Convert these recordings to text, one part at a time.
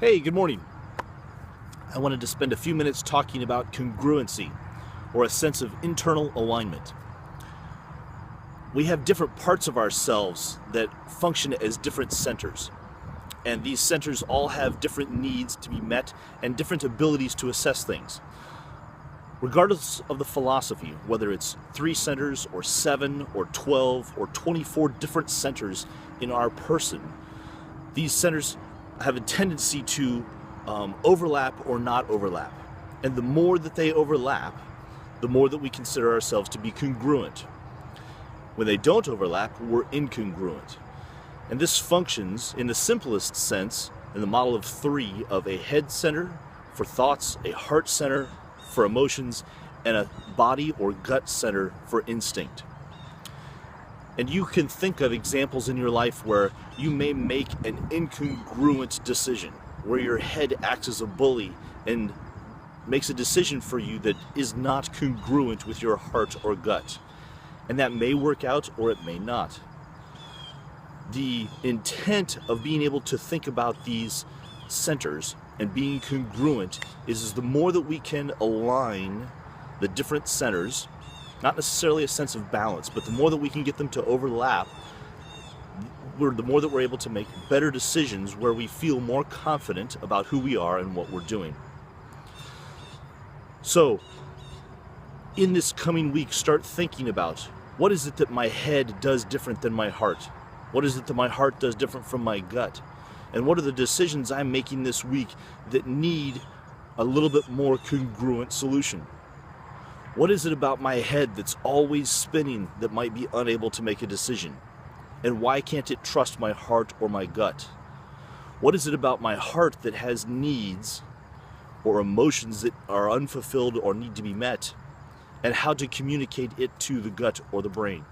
Hey, good morning. I wanted to spend a few minutes talking about congruency, or a sense of internal alignment. We have different parts of ourselves that function as different centers, and these centers all have different needs to be met and different abilities to assess things. Regardless of the philosophy, whether it's 3 centers or 7 or 12 or 24 different centers in our person, these centers have a tendency to overlap or not overlap. And the more that they overlap, the more that we consider ourselves to be congruent. When they don't overlap, we're incongruent. And this functions in the simplest sense in the model of 3 of a head center for thoughts, a heart center for emotions, and a body or gut center for instinct. And you can think of examples in your life where you may make an incongruent decision, where your head acts as a bully and makes a decision for you that is not congruent with your heart or gut. And that may work out or it may not. The intent of being able to think about these centers and being congruent is the more that we can align the different centers, not necessarily a sense of balance, but the more that we can get them to overlap, the more that we're able to make better decisions where we feel more confident about who we are and what we're doing. So, in this coming week, start thinking about what is it that my head does different than my heart? What is it that my heart does different from my gut? And what are the decisions I'm making this week that need a little bit more congruent solution? What is it about my head that's always spinning that might be unable to make a decision? And why can't it trust my heart or my gut? What is it about my heart that has needs or emotions that are unfulfilled or need to be met? And how to communicate it to the gut or the brain?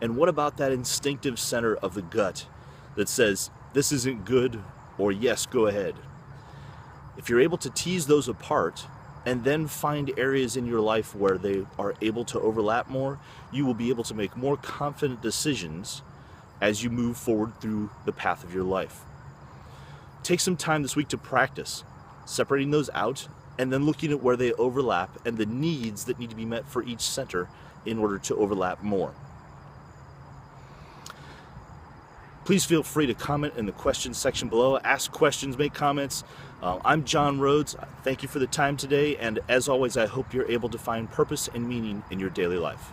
And what about that instinctive center of the gut that says, this isn't good, or yes, go ahead? If you're able to tease those apart, and then find areas in your life where they are able to overlap more, you will be able to make more confident decisions as you move forward through the path of your life. Take some time this week to practice separating those out and then looking at where they overlap and the needs that need to be met for each center in order to overlap more. Please feel free to comment in the questions section below. Ask questions, make comments. I'm John Rhoads. Thank you for the time today, and as always, I hope you're able to find purpose and meaning in your daily life.